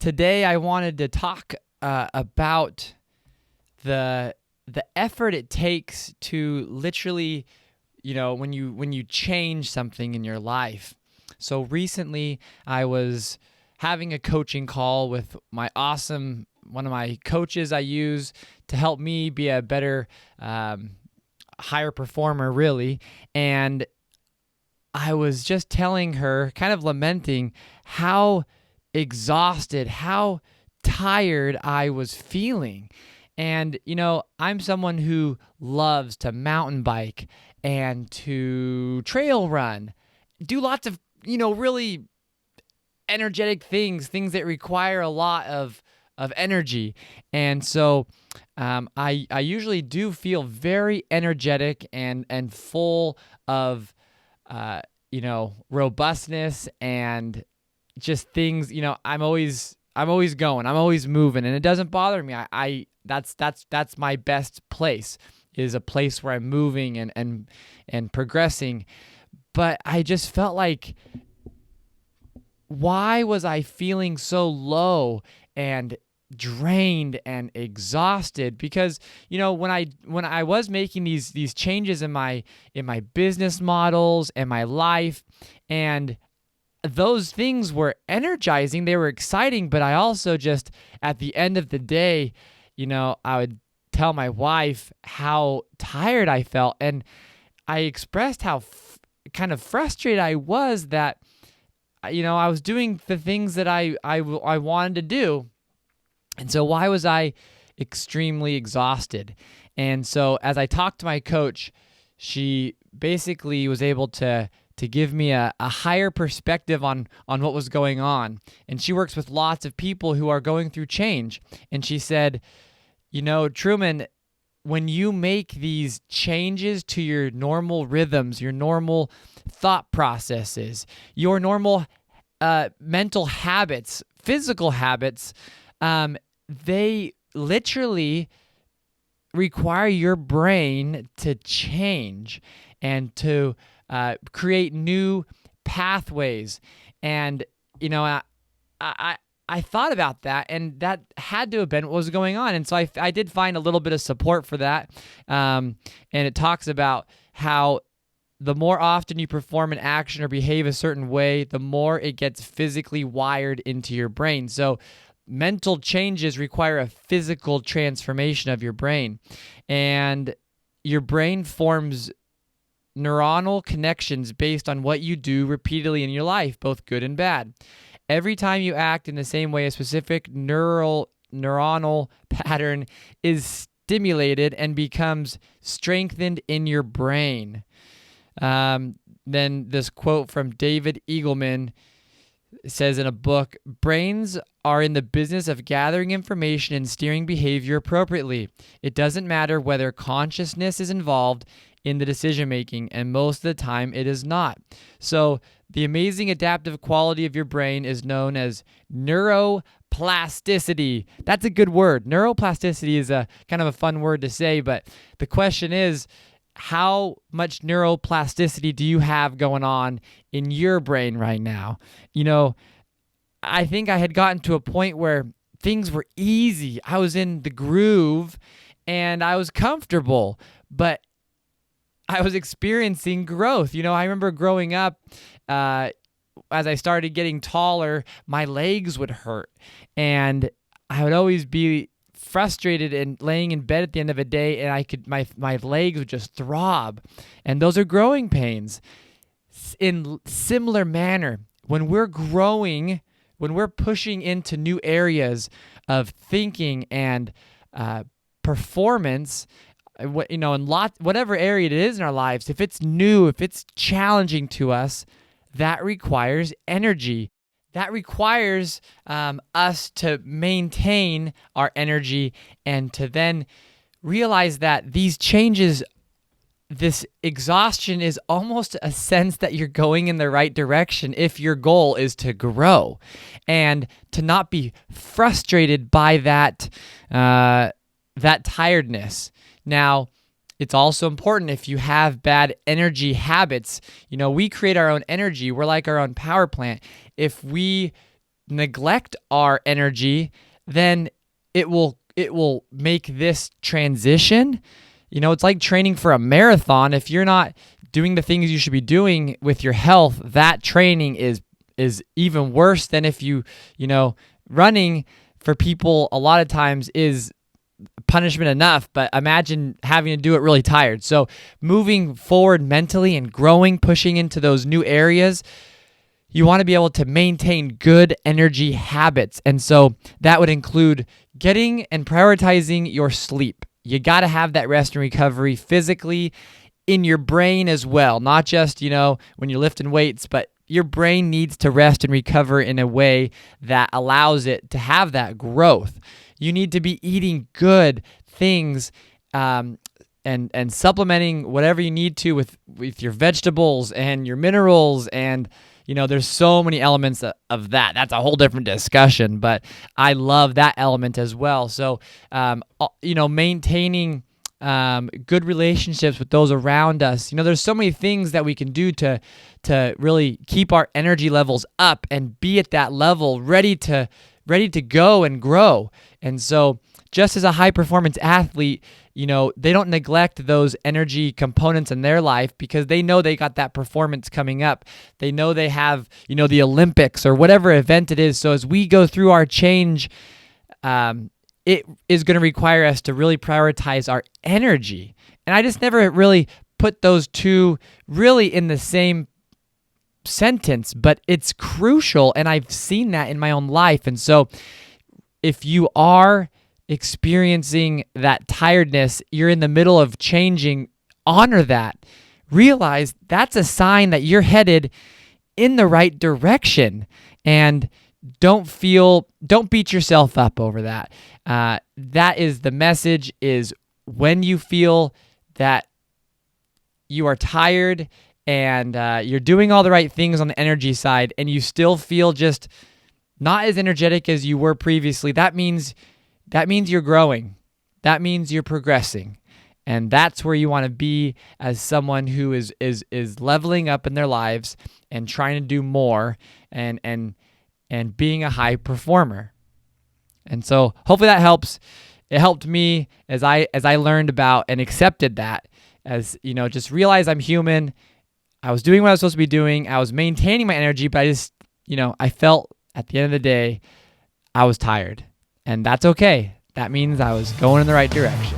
today I wanted to talk about the effort it takes to literally, when you change something in your life. So recently, I was having a coaching call with one of my coaches I use to help me be a better, higher performer, really. And I was just telling her, kind of lamenting how exhausted, how tired I was feeling. And, I'm someone who loves to mountain bike and to trail run, do lots of, really energetic things that require a lot of energy. And so I usually do feel very energetic and full of robustness and just things. I'm always going, I'm always moving, and it doesn't bother me. That's my best place, is a place where I'm moving and progressing. But I just felt like, why was I feeling so low and drained and exhausted? Because when I was making these changes in my business models and my life, and those things were energizing, they were exciting, but I also just, at the end of the day, I would tell my wife how tired I felt, and I expressed how kind of frustrated I was that I was doing the things that I wanted to do. And so why was I extremely exhausted? And so as I talked to my coach, she basically was able to give me a higher perspective on what was going on. And she works with lots of people who are going through change. And she said, Truman, when you make these changes to your normal rhythms, your normal thought processes, your normal mental habits, physical habits, they literally require your brain to change and to create new pathways. And I thought about that, and that had to have been what was going on. And so I did find a little bit of support for that. And it talks about how the more often you perform an action or behave a certain way, the more it gets physically wired into your brain. So mental changes require a physical transformation of your brain. And your brain forms neuronal connections based on what you do repeatedly in your life, both good and bad. Every time you act in the same way, a specific neuronal pattern is stimulated and becomes strengthened in your brain. Then this quote from David Eagleman says in a book, brains are in the business of gathering information and steering behavior appropriately. It doesn't matter whether consciousness is involved in the decision making, and most of the time it is not. So the amazing adaptive quality of your brain is known as neuroplasticity. That's a good word. Neuroplasticity is a kind of a fun word to say, but the question is, how much neuroplasticity do you have going on in your brain right now? I think I had gotten to a point where things were easy. I was in the groove and I was comfortable, but I was experiencing growth. I remember growing up, as I started getting taller, my legs would hurt, and I would always be frustrated and laying in bed at the end of a day, and my legs would just throb, and those are growing pains. In similar manner, when we're growing, when we're pushing into new areas of thinking and performance, in whatever area it is in our lives, if it's new, if it's challenging to us, that requires energy. That requires us to maintain our energy and to then realize that these changes, this exhaustion is almost a sense that you're going in the right direction if your goal is to grow, and to not be frustrated by that tiredness. Now, it's also important if you have bad energy habits. We create our own energy. We're like our own power plant. If we neglect our energy, then it will make this transition. It's like training for a marathon. If you're not doing the things you should be doing with your health, that training is even worse than if running for people a lot of times is punishment enough, but imagine having to do it really tired. So moving forward mentally and growing, pushing into those new areas, you want to be able to maintain good energy habits. And so that would include getting and prioritizing your sleep. You got to have that rest and recovery physically, in your brain as well, not just, when you're lifting weights, but your brain needs to rest and recover in a way that allows it to have that growth. You need to be eating good things and supplementing whatever you need to with your vegetables and your minerals, and there's so many elements of that. That's a whole different discussion, but I love that element as well. So maintaining good relationships with those around us. There's so many things that we can do to really keep our energy levels up and be at that level, ready to go and grow. And so just as a high performance athlete, they don't neglect those energy components in their life because they know they got that performance coming up. They know they have, the Olympics or whatever event it is. So as we go through our change, it is going to require us to really prioritize our energy. And I just never really put those two really in the same sentence, but it's crucial, and I've seen that in my own life. And so if you are experiencing that tiredness, you're in the middle of changing, honor that. Realize that's a sign that you're headed in the right direction, and don't beat yourself up over that. That is the message, is when you feel that you are tired and you're doing all the right things on the energy side and you still feel just not as energetic as you were previously, that means you're growing. That means you're progressing. And that's where you want to be as someone who is leveling up in their lives and trying to do more and being a high performer. And so hopefully that helps. It helped me as I learned about and accepted that, as just realize I'm human. I was doing what I was supposed to be doing. I was maintaining my energy, but I just, I felt at the end of the day, I was tired. And that's okay. That means I was going in the right direction.